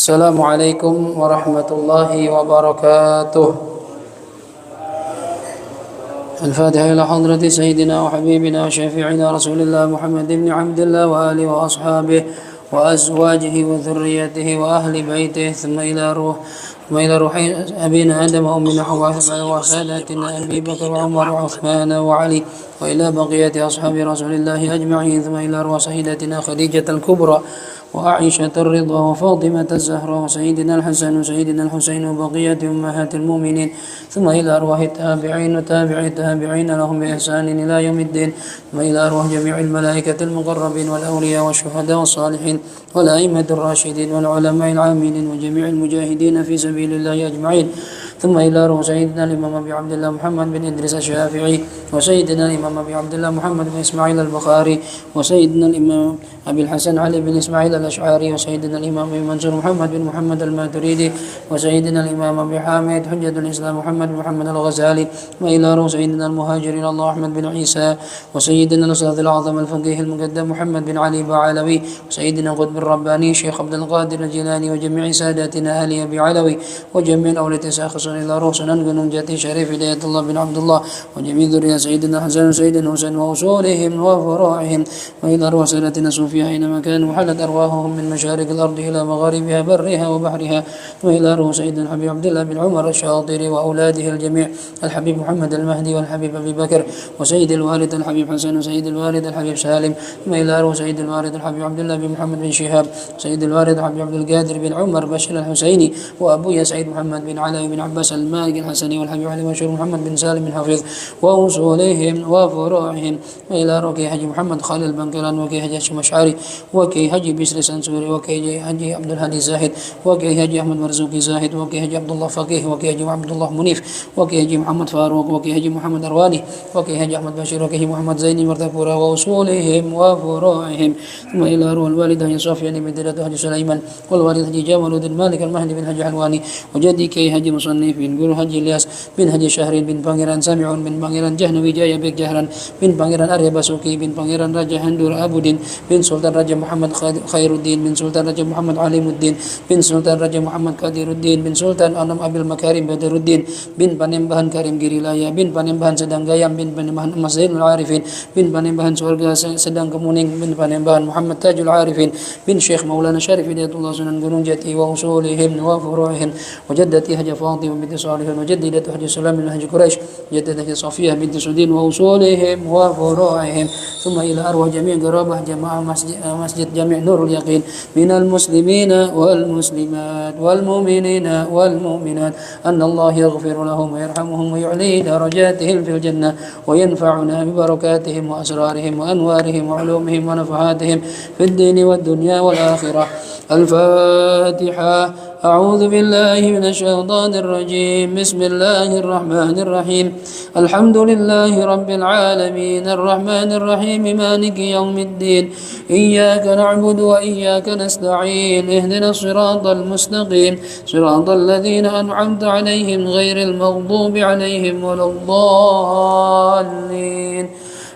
السلام عليكم ورحمة الله وبركاته. الفاتحة إلى حضرة سيدنا وحبيبنا وشفيعنا رسول الله محمد بن عبد الله وآله وأصحابه وأزواجه وذريته وأهل بيته ثم إلى روح أبينا آدم وأمنا حواء وساداتنا أبي بكر وعمر وعثمان وعلي وإلى بقية أصحاب رسول الله أجمعين ثم إلى روح سيدتنا خديجة الكبرى وعائشة الرضا وفاطمة الزهراء وسيدنا الحسن وسيدنا الحسين وبقية أمهات المؤمنين ثم إلى أرواح التابعين وتابع التابعين لهم بإحسان إلى يوم الدين ثم إلى أرواح جميع الملائكة المقربين والأولياء والشهداء والصالحين والأئمة الراشدين والعلماء العاملين وجميع المجاهدين في سبيل الله أجمعين ثم إلى روح سيدنا الإمام أبي عبد الله محمد بن إدريس الشافعي وسيدنا الإمام أبي عبد الله محمد بن إسماعيل البخاري وسيدنا الإمام أبي الحسن علي بن إسماعيل الأشعري وسيدنا الإمام أبي منصور محمد بن محمد الماتريدي وسيدنا الإمام أبي حامد حجة الإسلام محمد بن محمد الغزالي وإلى روح سيدنا المهاجر إلى الله أحمد بن عيسى وسيدنا الأستاذ الأعظم الفقيه المقدم محمد بن علي بعلوي وسيدنا قطب الرباني شيخ عبد القادر الجيلاني وجميع ساداتنا آل أبي علوي وجميع أولياء ساخص إلى روح سنن جاتي شريف هداية الله بن عبد الله وجميع ذرية سيدنا حسن وسيدنا حسين وأصولهم وفروعهم وإلى روح سادتنا صوفيا أينما كانوا وحلت أرواحهم من مشارق الأرض إلى مغاربها برها وبحرها وإلى روح سيدنا الحبيب عبد الله بن عمر الشاطري وأولاده الجميع الحبيب محمد المهدي والحبيب أبي بكر وسيد الوالد الحبيب حسن وسيد الوالد الحبيب سالم ثم إلى روح سيد الوالد الحبيب عبد الله بن محمد بن شهاب سيد الوالد الحبيب عبد القادر بن عمر بشر الحسيني وأبويا سعيد محمد بن علي بن عباس المالك الحسني والحبيب علي مشهور محمد بن سالم بن حفيظ وأصولهم وفروعهم وإلى روح حج محمد خالد البنكران وكي حج مشعري وكي حج بسر سنسوري وكي حج عبد الهادي زاهد وكي حج أحمد مرزوقي زاهد وكي حج عبد الله فقيه وكي حج عبد الله منيف وكي حج محمد فاروق وكي حج محمد أرواني وكي حج أحمد بشير وكي حج محمد زيني مرتفورا وأصولهم وفروعهم ثم إلى روح الوالد حج صافي بن دلة حج سليمان والوالد حج جامل بن مالك المهدي بن حج حلواني وجدي كي حج مصنف بن قول حج الياس بن حج شهر بن بانغيران سامع بن بانغيران جهنوي جاي بك جهرا بن بانغيران أريا بسوكي بن بانغيران رجا هندور أبودين بن سلطان رجا محمد خير الدين بن سلطان رجا محمد عليم الدين بن سلطان رجا محمد قدير الدين بن سلطان أنم أبي المكارم بدر الدين بن panembahan Karim Girilaya bin panembahan Sedang Gayam bin panembahan Maszainul Arifin bin panembahan Surga Sedang Kemuning bin panembahan Muhammad Tajul Arifin bin Syekh Maulana Syarif Hidayatullah Sunan Gunung Jati wa usulihim wa furu'ihim wa jaddati Haja Fatimah binti Salihin wa jaddidati Haji Sulam bin Haji Quraisy jaddati Safiyah binti Sudin wa usulihim wa furu'ihim thumma ila arwah jami' garabah jamaah masjid jami' Nurul Yaqin minal muslimina wal muslimat wal mu'minina wal mu'minat anna Allah yaghfir lahum wa yarhamuhum wa yu'li darajatihim fil jannah wa yanfa'una bi barakatihim wa asrarihim wa anwarihim wa ulumihim wa nafahatihim fid din wad dunya wal akhirah. Al-Fatihah. أعوذ بالله من الشيطان الرجيم بسم الله الرحمن الرحيم الحمد لله رب العالمين الرحمن الرحيم مالك يوم الدين إياك نعبد وإياك نستعين اهدنا الصراط المستقيم صراط الذين أنعمت عليهم غير المغضوب عليهم ولا الضالين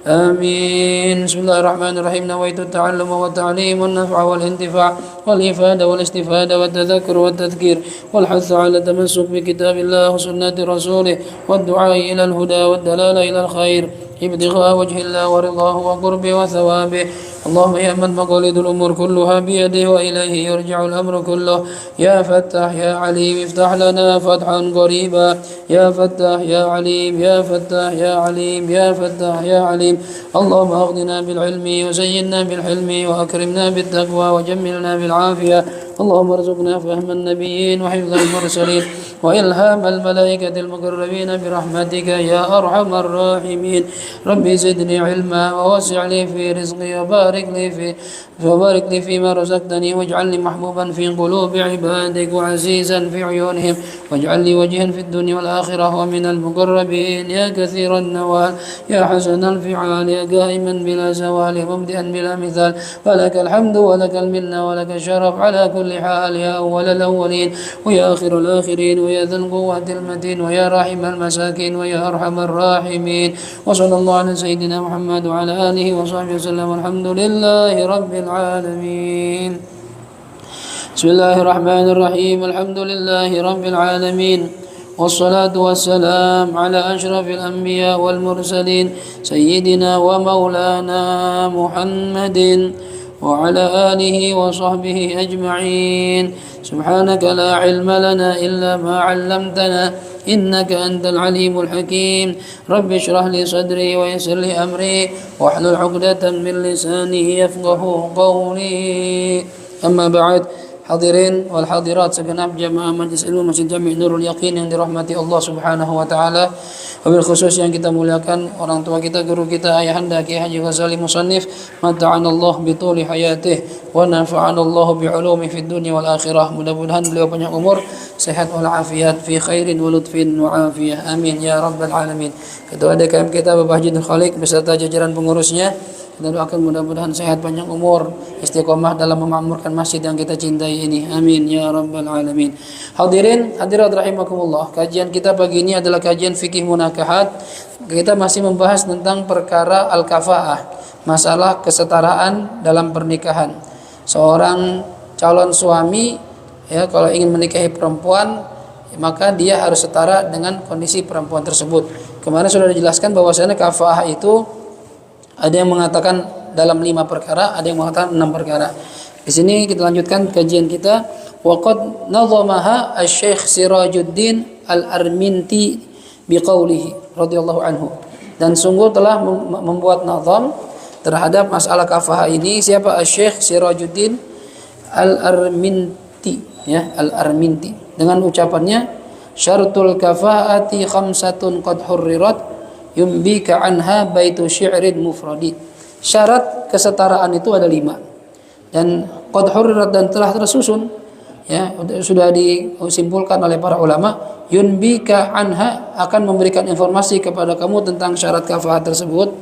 آمين. بسم الله الرحمن الرحيم نويت التعلم والتعليم والنفع والانتفاع والإفادة والاستفادة والتذكر والتذكير والحث على التمسك بكتاب الله وسنة رسوله والدعاء إلى الهدى والدلالة إلى الخير ابتغاء وجه الله ورضاه وقربه وثوابه. اللهم يا من مقاليد الأمور كلها بيده وإليه يرجع الأمر كله يا فتاح يا عليم افتح لنا فتحا قريبا يا فتاح يا عليم يا فتاح يا عليم يا فتاح يا عليم. اللهم أغننا بالعلم وزينا بالحلم وأكرمنا بالتقوى وجملنا بالعافية. اللهم ارزقنا فهم النبيين وحفظ المرسلين وإلهام الملائكة المقربين برحمتك يا أرحم الراحمين. ربي زدني علما ووسع لي في رزقي وبارك لي فيما رزقتني واجعلني محبوبا في قلوب عبادك وعزيزا في عيونهم واجعل لي وجها في الدنيا والآخرة ومن المقربين يا كثير النوال يا حسن الفعال يا قائما بلا زوال مبدئا بلا مثال ولك الحمد ولك المنة ولك الشرف على كل حال يا أول الأولين ويا آخر الآخرين ويا ذا القوة المتين ويا راحم المساكين ويا أرحم الراحمين. وصلى الله على سيدنا محمد وعلى آله وصحبه وسلم والحمد لله رب العالمين. بسم الله الرحمن الرحيم الحمد لله رب العالمين والصلاة والسلام على أشرف الأنبياء والمرسلين سيدنا ومولانا محمد وعلى آله وصحبه أجمعين سبحانك لا علم لنا إلا ما علمتنا إنك أنت العليم الحكيم رب اشرح لي صدري ويسر لي أمري واحلل عقدة من لساني يفقه قولي أما بعد. Hadirin wal hadirat segenap jamaah Majlis Ilmu Masjid Jami' Nurul Yaqin yang dirahmati Allah Subhanahu wa taala. Wabil khusus yang kita muliakan orang tua kita, guru kita, ayahanda Kiai Haji Ghazali Musannif, mata'anallahu bituli hayatih wa nafa'anallahu bi'ulumi fid dunya wal akhirah. Mudah-mudahan beliau panjang umur, sehat wal afiat fi khairin wa lutfin wa afiyah. Amin ya rabbal alamin. Ketua DKM kita Bapak Haji Nur Khalik beserta jajaran pengurusnya, kita doakan mudah-mudahan sehat panjang umur, istiqomah dalam memakmurkan masjid yang kita cintai ini. Amin ya rabbal alamin. Hadirin hadirat rahimakumullah. Kajian kita pagi ini adalah kajian fikih munakahat. Kita masih membahas tentang perkara al-kafaah, masalah kesetaraan dalam pernikahan. Seorang calon suami ya kalau ingin menikahi perempuan, maka dia harus setara dengan kondisi perempuan tersebut. Kemarin sudah dijelaskan bahwasanya kafaah itu ada yang mengatakan dalam 5 perkara, ada yang mengatakan 6 perkara. Di sini kita lanjutkan kajian kita. Waqad nazamaha Asy-Syaikh Sirajuddin Al-Arminti biqaulihi radhiyallahu anhu. Dan sungguh telah membuat nazam terhadap masalah kafaah ini siapa? Asy-Syaikh Sirajuddin Al-Arminti ya, Al-Arminti dengan ucapannya syaratul kafaati khamsatun qad hurrirat yumbika anha baitu syi'rin mufradi. Syarat kesetaraan itu ada 5 dan qad hurrirat dan telah tersusun ya, sudah disimpulkan oleh para ulama. Yunbika anha akan memberikan informasi kepada kamu tentang syarat kafaah tersebut.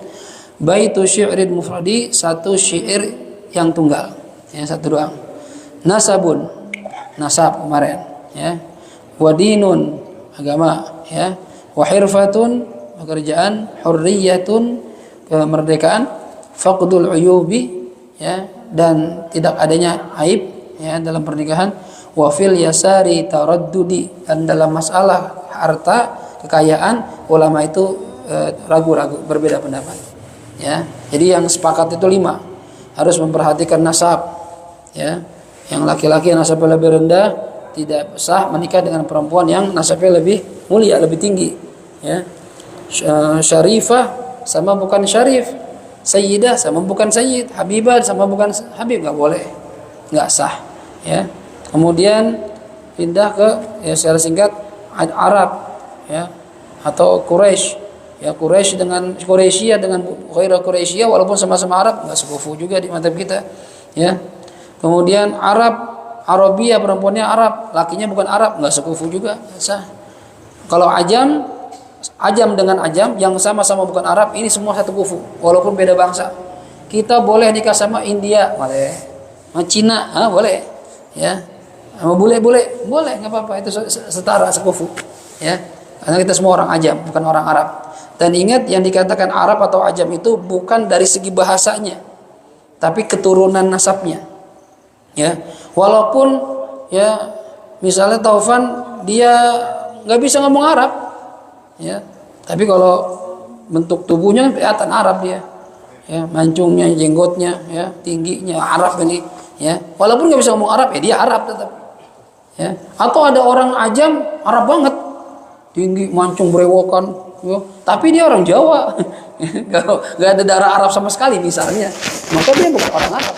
Baitu syi'rin mufradi, satu syair yang tunggal ya, satu doang. Nasabun, nasab kemarin ya. Wadinun, agama ya. Wahirfatun, pekerjaan. Hurriyatun, kemerdekaan. Faqdul uyubi ya, dan tidak adanya aib ya dalam pernikahan. Wa fil yasari taraddudi, dan dalam masalah harta kekayaan ulama itu ragu-ragu, berbeda pendapat ya. Jadi yang sepakat itu 5, harus memperhatikan nasab ya. Yang laki-laki yang nasabnya lebih rendah tidak sah menikah dengan perempuan yang nasabnya lebih mulia, lebih tinggi ya. Syarifah sama bukan syarif, sayyidah sama bukan sayyid, habibah sama bukan habib, nggak boleh, nggak sah ya. Kemudian pindah ke ya secara singkat Arab ya, atau Quraisy ya. Quraisy dengan Quraisy dengan ghaira Quraisy walaupun sama-sama Arab nggak sekufu juga di mazhab kita ya. Kemudian Arabia, perempuannya Arab, lakinya bukan Arab, nggak sekufu juga, sah. Kalau Ajam dengan Ajam yang sama-sama bukan Arab, ini semua satu kufu walaupun beda bangsa. Kita boleh nikah sama India, boleh. Sama Cina, boleh. Ya. Sama boleh, nggak apa-apa, itu setara sekufu. Ya. Karena kita semua orang Ajam, bukan orang Arab. Dan ingat yang dikatakan Arab atau Ajam itu bukan dari segi bahasanya, tapi keturunan nasabnya. Ya. Walaupun ya misalnya Taufan dia nggak bisa ngomong Arab ya, tapi kalau bentuk tubuhnya kelihatan Arab dia ya, mancungnya, jenggotnya ya, tingginya Arab ini ya, walaupun nggak bisa ngomong Arab ya dia Arab tetap ya. Atau ada orang Ajam Arab banget, tinggi, mancung, berewokan ya, tapi dia orang Jawa kalau nggak ada darah Arab sama sekali misalnya, maka dia bukan orang Arab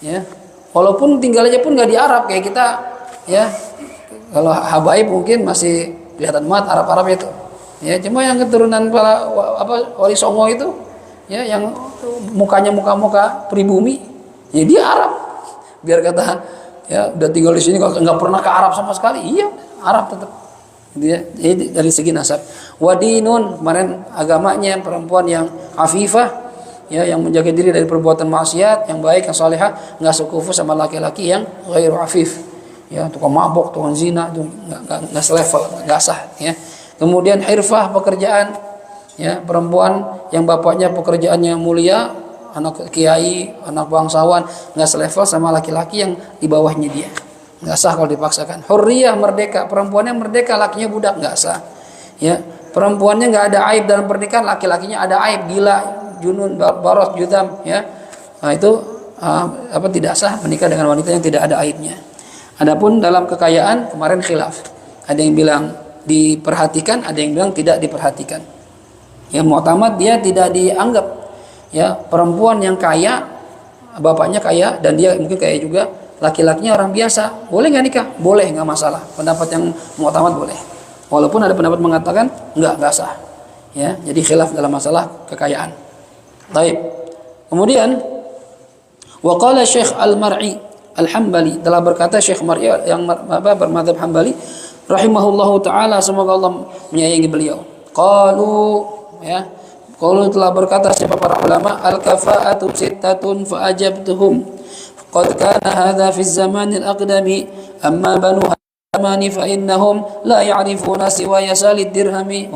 ya. Walaupun tinggalnya pun nggak di Arab kayak kita ya. Kalau habaib mungkin masih kelihatan banget Arab-Arab itu ya, cuma yang keturunan para Wali Songo itu ya, yang mukanya muka pribumi ya, dia Arab. Biar kata ya udah tinggal di sini nggak pernah ke Arab sama sekali, iya Arab tetap dia. Jadi dari segi nasab. Wadinun, kemarin agamanya perempuan yang afifah ya, yang menjaga diri dari perbuatan maksiat, yang baik, yang salihah, nggak sekufu sama laki-laki yang ghairu afif ya, tukang mabok, tukang zina, itu nggak selevel, nggak sah ya. Kemudian hirfah, pekerjaan ya, perempuan yang bapaknya pekerjaannya mulia, anak kiai, anak bangsawan, nggak selevel sama laki-laki yang di bawahnya dia nggak sah kalau dipaksakan. Hurriyah, merdeka, perempuannya merdeka, lakinya budak, nggak sah. Ya, perempuannya nggak ada aib dalam pernikahan, laki-lakinya ada aib, gila, junun, baros, judam, ya. Nah, itu tidak sah menikah dengan wanita yang tidak ada aibnya. Adapun dalam kekayaan kemarin khilaf. Ada yang bilang diperhatikan, ada yang bilang tidak diperhatikan. Ya, mu'tamad dia tidak dianggap, ya, perempuan yang kaya, bapaknya kaya dan dia mungkin kaya juga, laki-lakinya orang biasa, boleh nggak nikah? Boleh, nggak masalah. Pendapat yang mu'tamad boleh. Walaupun ada pendapat mengatakan nggak sah. Ya, jadi khilaf dalam masalah kekayaan. Baik. Kemudian waqala Syekh Al-Mar'i Al-Hambali, telah berkata Syekh Mar'i yang bermadzhab Hambali rahimahullahu taala, semoga Allah menyayangi beliau. Qalu telah berkata siapa para ulama, al-kafa'atu sittatun fa ajabtuhum. Qad kana hadha fi az-zaman al-aqdami amma banu zamani fa innahum la ya'rifuna siwa yasalid dirhami.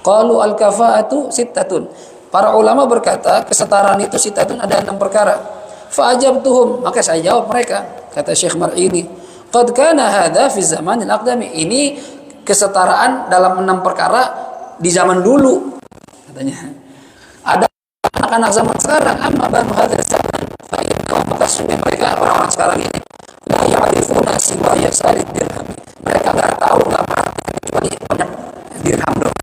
Qalu al-kafa'atu sittatun. Para ulama berkata kesetaraan itu sittatun, ada 6 perkara. Fa ajabtuhum, maka saya jawab mereka, kata Syekh Mar'i ini. Qad kana hadha fi zaman al-aqdami. Ini kesetaraan dalam 6 perkara di zaman dulu, katanya. Ada anak-anak zaman sekarang, amma banu hadha zaman fa innahum, maka mereka orang-orang sekarang ini la ya'rifuna siwa yasalid dirhami. Mereka enggak tahu, enggak mengerti kecuali banyak dirham doang.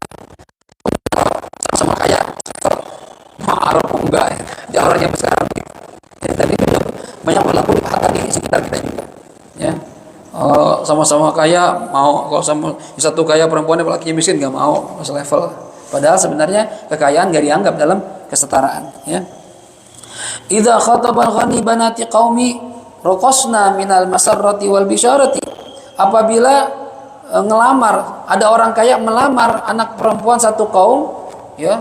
Sama kaya ma'aruf enggak ya. Di orangnya sekarang. Tadi banyak berlaku harta di sekitar kita juga. Ya. Sama-sama kaya mau, kalau sama satu kaya perempuannya lakinya miskin nggak mau, selevel. Padahal sebenarnya kekayaan nggak dianggap dalam kesetaraan. Ya. Idza khatabal ghani banati qaumi raqasna minal masarrati wal bisyarati. Apabila ngelamar, ada orang kaya melamar anak perempuan satu kaum, ya.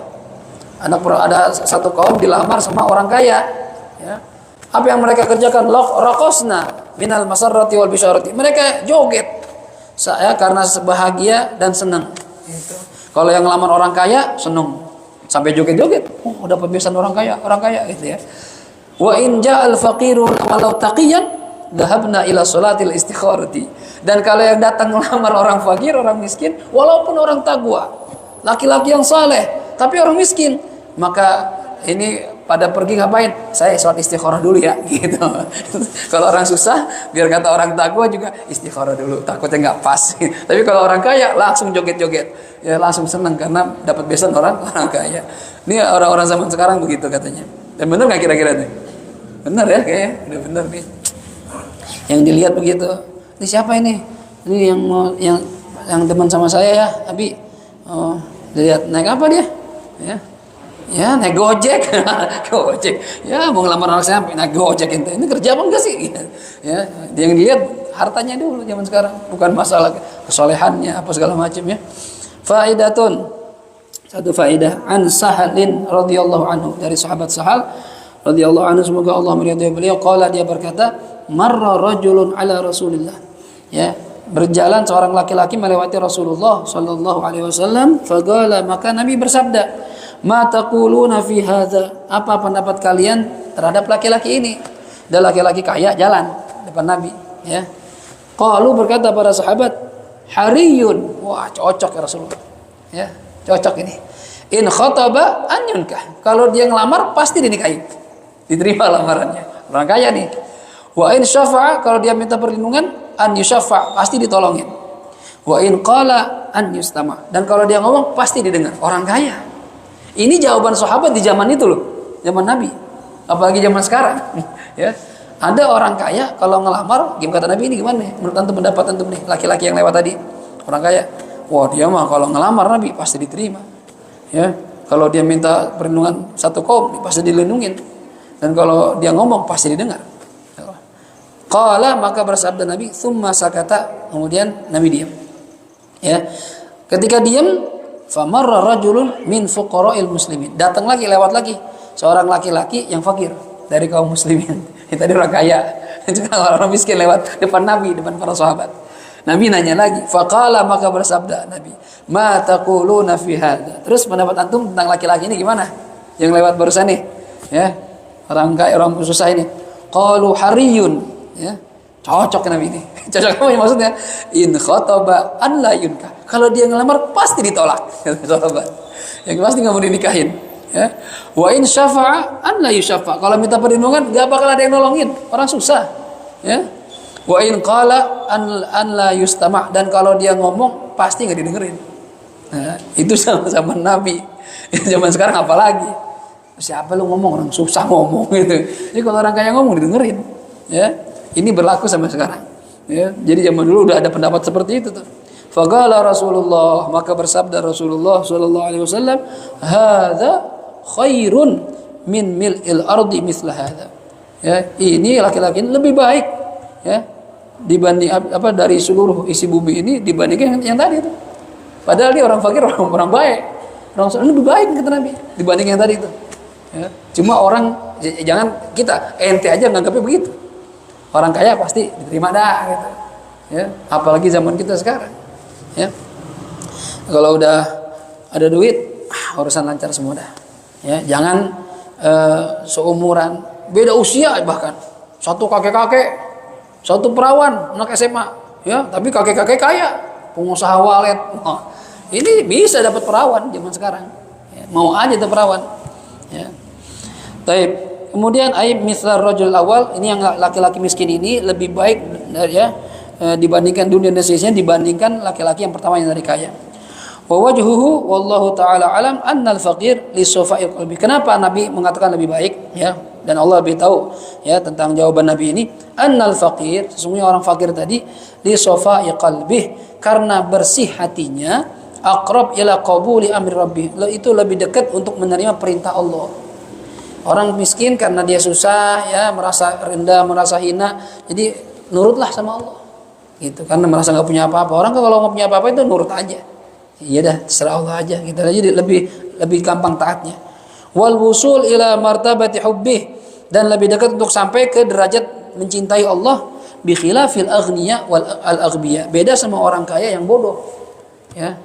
Ada satu kaum dilamar sama orang kaya, ya. Apa yang mereka kerjakan? Raqasna minal masarrati wal bisyarati. Mereka joget. Saya karena bahagia dan senang. Gitu. Kalau yang ngelamar orang kaya senang, sampai joget-joget. Oh, dapat besan orang kaya gitu ya. Wa in ja'al faqiru walau taqiyan dhahabna ila salatil istikharati. Dan kalau yang datang ngelamar orang fakir, orang miskin, walaupun orang takwa, laki-laki yang saleh, tapi orang miskin, maka ini pada pergi ngapain? Saya sholat istikharah dulu ya, gitu. Kalau orang susah, biar kata orang takwa juga istikharah dulu, takutnya nggak pas. Tapi kalau orang kaya langsung joget-joget, ya langsung senang karena dapat besan orang kaya. Ini orang-orang zaman sekarang begitu katanya. Dan benar nggak kira-kira nih? Benar ya, kayaknya udah benar nih. Yang dilihat begitu. Ini siapa ini? Ini yang teman sama saya ya, Abi. Oh, dilihat naik apa dia? Ya naik gojek. Gojek. Ya mau ngelamar anak saya naik gojek ente. Ini kerja apa enggak sih? Ya, yang dilihat hartanya dulu zaman sekarang, bukan masalah kesolehannya apa segala macam ya. Faidatun. Satu faidah an Sahalin radhiyallahu anhu, dari sahabat Sahal radhiyallahu anhu, semoga Allah meridhai beliau, qala, dia berkata, marra rajulun ala Rasulillah. Ya, berjalan seorang laki-laki melewati Rasulullah sallallahu alaihi wasallam, faqala, maka Nabi bersabda, ma taquluna fi hadza, apa pendapat kalian terhadap laki-laki ini? Ada laki-laki kaya jalan depan Nabi, ya. Qalu, berkata para sahabat, hariyun, wah cocok ya Rasulullah. Ya, cocok ini. In khataba an yunkah, kalau dia ngelamar pasti dinikahi, diterima lamarannya. Orang kaya nih. Wa in syafa'a, kalau dia minta perlindungan, an yusyafa', pasti ditolongin. Wa in qala an yustama', dan kalau dia ngomong pasti didengar. Orang kaya. Ini jawaban sahabat di zaman itu loh, zaman Nabi. Apalagi zaman sekarang, ya. Ada orang kaya kalau ngelamar, kata Nabi, ini gimana nih? Menurut antum, pendapat antum nih, laki-laki yang lewat tadi, orang kaya. Wah, dia mah kalau ngelamar Nabi pasti diterima. Ya, kalau dia minta perlindungan satu kaum pasti dilindungin. Dan kalau dia ngomong pasti didengar. Qala, maka bersabda Nabi, tsumma sakata, kemudian Nabi diam. Ya. Ketika diam, famarra rajulun min fuqara'il muslimin. Datang lagi, lewat lagi seorang laki-laki yang fakir dari kaum muslimin. Tadi orang kaya. Itu orang miskin lewat depan Nabi, depan para sahabat. Nabi nanya lagi, faqala, maka bersabda Nabi, ma taquluna fi hadza. Terus pendapat antum tentang laki-laki ini gimana? Yang lewat barusan nih, ya. Orang kaya, orang susah ini. Qalu hariyun, ya. Cocok Nabi ini. Cocok apa maksudnya? In khotaba an la yunkah. Kalau dia ngelamar pasti ditolak. Sahabat. Yang pasti nggak mau dinikahin. Ya. Wa in syafa'a an la yusyafa. Kalau minta perlindungan nggak bakal ada yang nolongin. Orang susah. Ya. Wa in qala an la yustama. Dan kalau dia ngomong pasti nggak didengerin. Nah, itu sama-sama Nabi. Zaman sekarang apalagi? Siapa lu ngomong, orang susah ngomong gitu. Jadi kalau orang kaya ngomong didengerin. Ya. Ini berlaku sampai sekarang. Ya. Jadi zaman dulu udah ada pendapat seperti itu tuh. Faqala Rasulullah, maka bersabda Rasulullah sallallahu alaihi wasallam, "Hadza khairun min mil'il ardi mithla hadza." Ya, ini laki-laki ini lebih baik ya dibanding apa dari seluruh isi bumi ini dibandingkan yang tadi itu. Padahal dia orang fakir, orang baik. Orang lebih baik kata Nabi dibanding yang tadi itu. Ya. Cuma orang jangan kita ente aja nganggapnya begitu. Orang kaya pasti diterima dah gitu. Ya, apalagi zaman kita sekarang. Ya. Kalau udah ada duit, urusan lancar semua dah. Ya, jangan seumuran, beda usia bahkan. Satu kakek-kakek, satu perawan, anak SMA, ya, tapi kakek-kakek kaya, pengusaha walet. Oh, ini bisa dapat perawan zaman sekarang. Ya, mau aja tuh perawan. Ya. Taib. Kemudian aib mislar rajul awal, ini yang laki-laki miskin ini lebih baik ya dibandingkan dunia dan seisinya dibandingkan laki-laki yang pertama yang dari kaya. Wa wajhuhu wallahu taala alam annal faqir li safa'il qalbi. Kenapa Nabi mengatakan lebih baik ya? Dan Allah lebih tahu ya tentang jawaban Nabi ini. Annal faqir, sesungguhnya orang fakir tadi li safa'i qalbi, karena bersih hatinya, aqrab ila qabuli amri rabbih. Itu lebih dekat untuk menerima perintah Allah. Orang miskin karena dia susah ya, merasa rendah, merasa hina, jadi nurutlah sama Allah gitu, karena merasa nggak punya apa-apa. Orang kalau nggak punya apa-apa itu nurut aja, iya dah terserah Allah aja gitu, jadi lebih gampang taatnya. Wal wusul ila martabati hubbih, dan lebih dekat untuk sampai ke derajat mencintai Allah. Bi khilafil aghniya wal al aghbiya, beda sama orang kaya yang bodoh ya.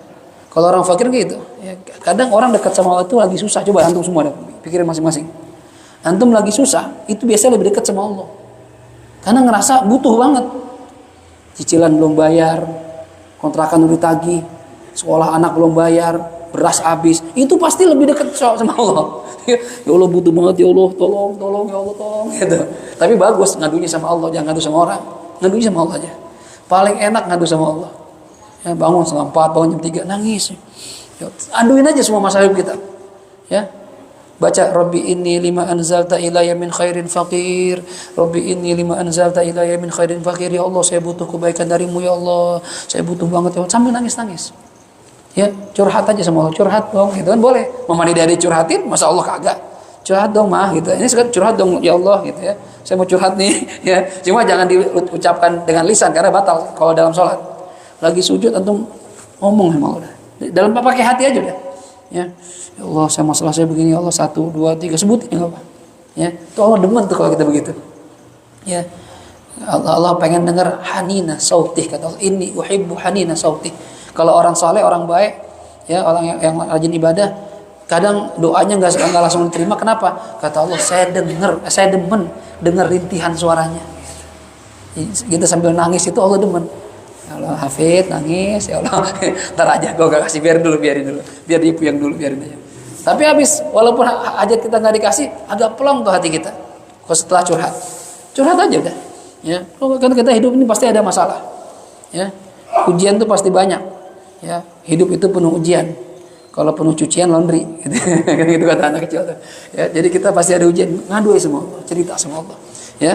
Kalau orang fakir gitu ya, kadang orang dekat sama Allah itu lagi susah. Coba antum semua deh, pikirin masing-masing. Antum lagi susah, itu biasanya lebih dekat sama Allah. Karena ngerasa butuh banget. Cicilan belum bayar, kontrakan udah ditagih, sekolah anak belum bayar, beras habis. Itu pasti lebih dekat sama Allah. Ya Allah butuh banget ya Allah, tolong ya Allah tolong gitu. Tapi bagus ngadunya sama Allah, jangan ngadu sama orang. Ngadunya sama Allah aja. Paling enak ngadu sama Allah. Ya, bangun setengah 4, bangun jam 3, nangis. Ya, aduin aja semua masalah hidup kita. Ya. Baca Rabbi inni lima anzalta ilayya min khairin faqir. Rabbi inni lima anzalta ilayya min khairin faqir. Ya Allah, saya butuh kebaikan darimu ya Allah. Saya butuh banget ya Allah. Sambil nangis-nangis. Ya, curhat aja sama Allah. Curhat dong, gitu kan boleh. Mama Dede curhatin, masa Allah kagak? Curhat dong, mah gitu. Ini sekarang curhat dong ya Allah gitu ya. Saya mau curhat nih ya. Cuma jangan diucapkan dengan lisan karena batal kalau dalam sholat. Lagi sujud antum ngomong sama Allah. Dalam pakai hati aja udah. Ya. Ya Allah, masalah saya begini ya Allah, 1 2 3 sebutin enggak apa. Ya, itu Allah demen tuh kalau kita begitu. Ya. Allah pengen dengar hanina sautih, kata Allah, inni uhibbu hanina sautih. Kalau orang saleh, orang baik, ya, orang yang rajin ibadah, kadang doanya enggak langsung diterima. Kenapa? Kata Allah, saya demen dengar rintihan suaranya. Kita sambil nangis itu Allah demen. Ya Allah, Hafid nangis, ya Allah. Ntar aja, gue gak kasih, biarin dulu, biar dia puyeng dulu, biarin aja. Tapi habis, walaupun hajat kita nggak dikasih, agak pelong tuh hati kita. Kalau setelah curhat aja udah. Ya, kan kita hidup ini pasti ada masalah. Ya, ujian tuh pasti banyak. Ya, hidup itu penuh ujian. Kalau penuh cucian laundry, gitu, gitu kata anak kecil tuh. Ya, jadi kita pasti ada ujian, ngadu sama Allah, cerita sama Allah. Ya,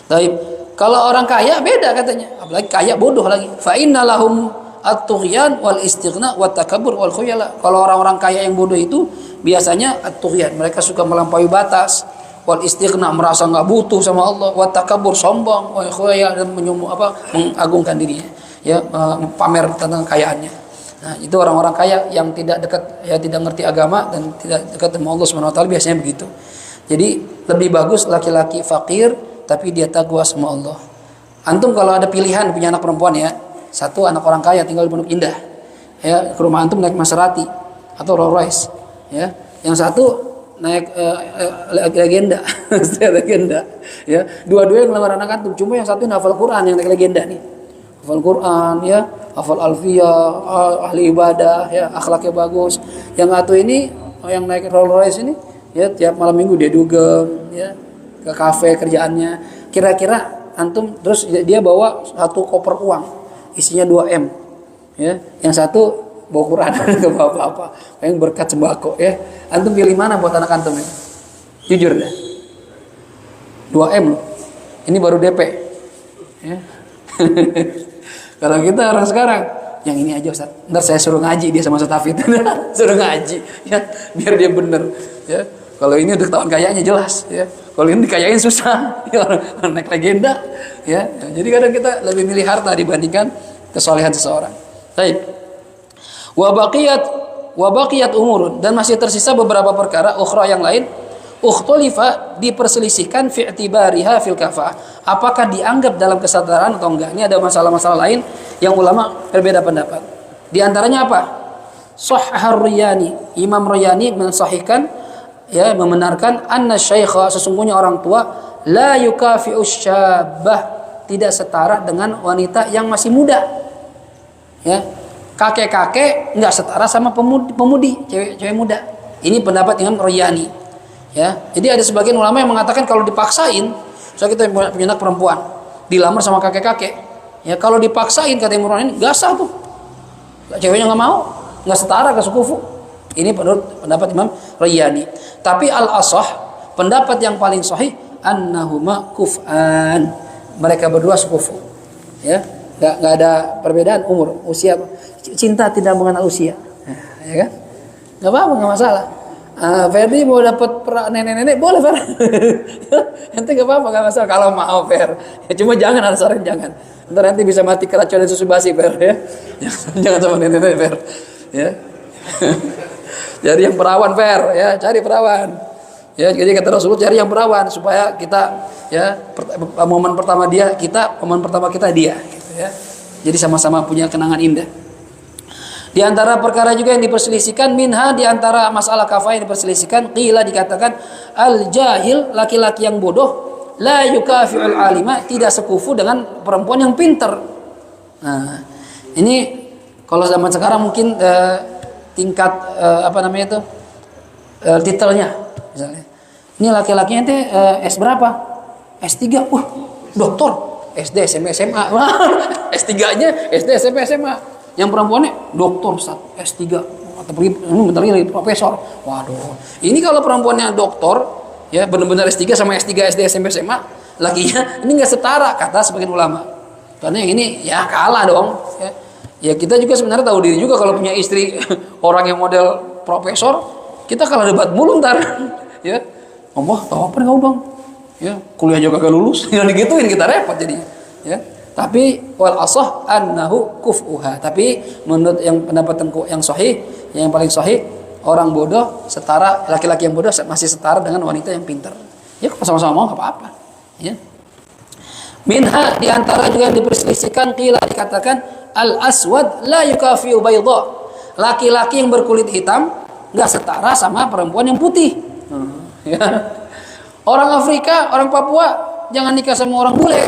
tapi kalau orang kaya beda katanya, apalagi kaya bodoh lagi. Fa inna lahum at-tughyan wal istighna wat takabbur wal khuyala. Kalau orang-orang kaya yang bodoh itu biasanya at-tughyan, mereka suka melampaui batas, wal istighna merasa enggak butuh sama Allah, wat takabbur sombong, wal khuyala dan mengagungkan dirinya, ya, pamer tentang kekayaannya. Nah, itu orang-orang kaya yang tidak dekat, ya, tidak ngerti agama dan tidak dekat sama Allah Subhanahu wa taala, biasanya begitu. Jadi lebih bagus laki-laki fakir tapi dia takwa sama Allah. Antum kalau ada pilihan punya anak perempuan ya, satu anak orang kaya tinggal di Pondok Indah, ya, ke rumah antum naik Maserati atau Rolls Royce, ya. Yang satu naik legenda, legenda. Ya, dua-duanya ngelamar anak antum. Cuma yang satu hafal Quran, yang naik legenda nih. Hafal Quran, ya, hafal alfiyah, ahli ibadah, ya, akhlaknya bagus. Yang satu ini, yang naik Rolls Royce ini, ya, tiap malam minggu dia dugem, ya, ke kafe kerjaannya. Kira-kira antum terus dia bawa satu koper uang, isinya 2 M, ya. Yang satu bawa Quran, nggak bawa apa-apa, yang berkat sembako, ya. Antum pilih mana buat anak antum ini? Jujur deh. 2 M loh. Ini baru DP. Ya. Kalau kita orang sekarang, yang ini aja Ustaz. Ntar saya suruh ngaji dia sama Ustaz Hafid. Suruh ngaji, ya, biar dia bener. Ya. Kalau ini udah ketahuan kayaknya jelas. Ya. Kalau ini dikayain susah. Ya, orang naik legenda. Ya. Jadi kadang kita lebih milih harta dibandingkan kesolehan seseorang. Baik. Wa baqiyat umurun, dan masih tersisa beberapa perkara ukhra yang lain, ukhtulifa, diperselisihkan fi i'tibariha fil kafa'ah, apakah dianggap dalam kesadaran atau enggak. Ini ada masalah-masalah lain yang ulama berbeda pendapat. Di antaranya apa? Shahhar Riyani, Imam Riyani mensahihkan, ya, membenarkan anna syaikha, sesungguhnya orang tua, la yukafi'u syabah, tidak setara dengan wanita yang masih muda. Ya. Kakek-kakek nggak setara sama pemudi, cewek muda. Ini pendapat Imam Riyani. Ya, jadi ada sebagian ulama yang mengatakan kalau dipaksain, misalnya kita punya anak perempuan, dilamar sama kakek-kakek, ya kalau dipaksain kata Imam Riyani nggak sah tuh. Ceweknya nggak mau, nggak setara, nggak sekufu. Ini menurut pendapat Imam Riyani. Tapi al-asah, pendapat yang paling sahih, annahuma kuf'an. Mereka berdua sekufu. Ya. Nggak ada perbedaan umur, usia. Cinta tidak mengenal usia, ya kan? Nggak apa-apa, nggak masalah. Ferdi mau dapat nenek-nenek boleh, Fer. Nanti nggak apa-apa, nggak masalah kalau mau, Fer. Ya, cuma jangan, ada saran jangan. Ntar nanti bisa mati keracunan susu basi, Fer, ya. Jangan sama nenek-nenek, Fer. Ya. Cari yang perawan, Fer, ya, cari perawan. Ya, jadi kata Rasulullah, cari yang perawan supaya kita, ya, momen pertama dia kita, momen pertama kita dia, gitu ya. Jadi sama-sama punya kenangan indah. Di antara perkara juga yang diperselisihkan, minha, di antara masalah kafah yang diperselisihkan, qila, dikatakan al jahil, laki-laki yang bodoh, la yukafi'ul alima, tidak sekufu dengan perempuan yang pintar. Nah, ini kalau zaman sekarang mungkin tingkat apa namanya itu, titelnya misalnya. Ini laki-lakinya itu S berapa? S3. Doktor. SD, SMP, SMA. S3-nya SD, SMP, SMA. Yang perempuannya doktor, S3 atau bentar lagi profesor. Waduh. Ini kalau perempuannya doktor, ya, benar-benar S3 sama S3 SD, SMP, SMA, lakinya ini enggak setara kata sebagian ulama. Karena yang ini ya kalah dong, ya. Ya kita juga sebenarnya tahu diri juga kalau punya istri orang yang model profesor, kita kalah debat mulu ntar. Ya. Allah, tahu apa kamu, Bang? Ya, kuliah juga kagak lulus. Yang digituin kita repot jadinya. Ya. Tapi wal asah annahu kuf'uha. Tapi menurut yang pendapat yang sahih, yang paling sahih, orang bodoh setara, laki-laki yang bodoh masih setara dengan wanita yang pintar. Ya, sama-sama mau enggak apa-apa. Ya. Minha, di antara juga yang diperselisihkan, qila, dikatakan al aswad la yukafi'u bayda. Laki-laki yang berkulit hitam enggak setara sama perempuan yang putih. Ya. Orang Afrika, orang Papua jangan nikah sama orang bule.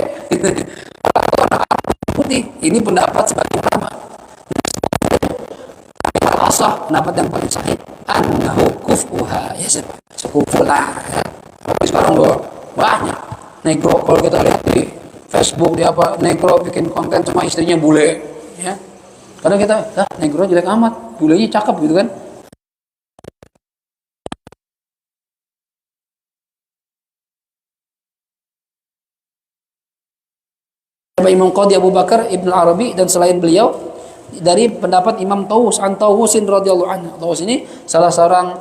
Putih. Ini pendapat sebagian ulama. Asah, pendapat yang paling sahih, annahu kuf'uha, ya, sekufulah. Tapi sekarang loh banyak negro, kalau kita lihat di Facebook, di apa, negro bikin konten sama istrinya bule, ya. Karena kita, negro jelek amat, bulenya cakep gitu kan. Imam Qadhi Abu Bakar Ibn Arabi dan selain beliau, dari pendapat Imam Tawus an Tawusin radhiyallahu anhu. Tawus ini salah seorang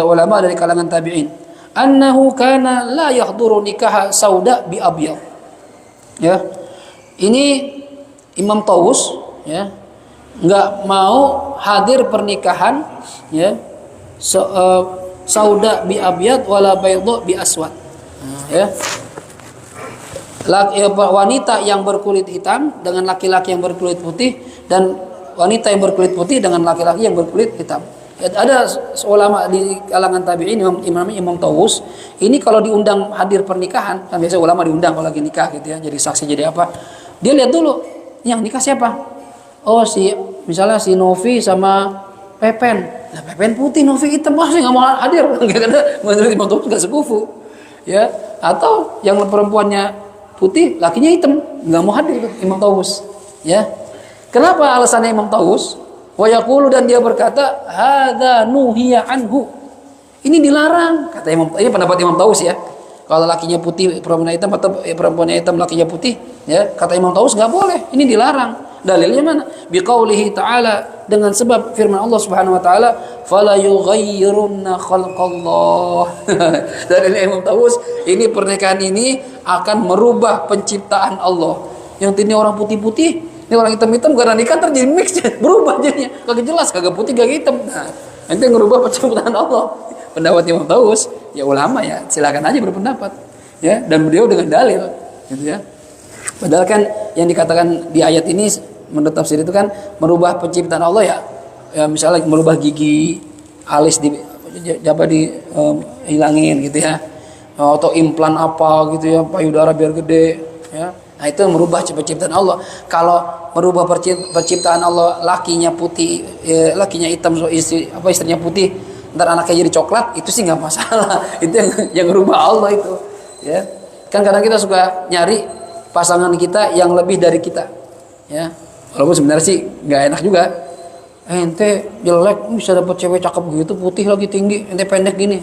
ulama dari kalangan tabi'in. Annahu kana la yahduru nikah sauda bi abyad. Ya. Ini Imam Tawus, ya, enggak mau hadir pernikahan, ya, sauda bi abyad wala bayda bi aswad. Ya. Wanita yang berkulit hitam dengan laki-laki yang berkulit putih, dan wanita yang berkulit putih dengan laki-laki yang berkulit hitam. Ada ulama di kalangan tabi'in, Imam Tawus, ini kalau diundang hadir pernikahan, kan biasa ulama diundang kalau lagi nikah gitu ya, jadi saksi jadi apa, dia lihat dulu yang nikah siapa. Oh, misalnya si Novi sama Pepen. Nah, Pepen putih, Novi hitam, wah saya nggak mau hadir karena menurut Imam Tawus nggak sekufu ya. Atau yang perempuannya putih, lakinya hitam, nggak mau hadir Imam Tawus ya. Kenapa alasannya Imam Tawus? Wa yaqulu, dan dia berkata, hadza nuhiya anhu. Ini dilarang, kata Imam. Ini pendapat Imam Tawus ya. Kalau lakinya putih, perempuannya hitam, atau perempuannya hitam, lakinya putih, ya, kata Imam Tawus nggak boleh. Ini dilarang. Dalilnya mana? Biqaulihi ta'ala, dengan sebab firman Allah Subhanahu wa taala, fala yughayyirunna khalqallah. Dari Imam Tawus, ini pernikahan ini akan merubah penciptaan Allah. Yang ini orang putih-putih, ini orang hitam-hitam, karena nikah terjadi mix, berubah jadinya, kagak jelas, kagak putih, kagak hitam. Nah, itu ngerubah penciptaan Allah. Pendapat Imam Tawus, ya ulama ya, silakan aja berpendapat, ya, dan beliau dengan dalil, gitu ya. Padahal kan yang dikatakan di ayat ini menurut tafsir itu kan merubah penciptaan Allah ya, ya misalnya merubah gigi, alis hilangin gitu ya, atau implan apa gitu ya, payudara biar gede, ya. Nah, itu merubah penciptaan Allah. Kalau merubah penciptaan Allah, lakinya putih, lakinya hitam, istrinya putih, ntar anaknya jadi coklat, itu sih nggak masalah. Itu yang merubah Allah itu, ya. Kan kadang kita suka nyari pasangan kita yang lebih dari kita, ya. Walaupun sebenarnya sih nggak enak juga. Ente jelek bisa dapat cewek cakep gitu, putih lagi tinggi, ente pendek gini,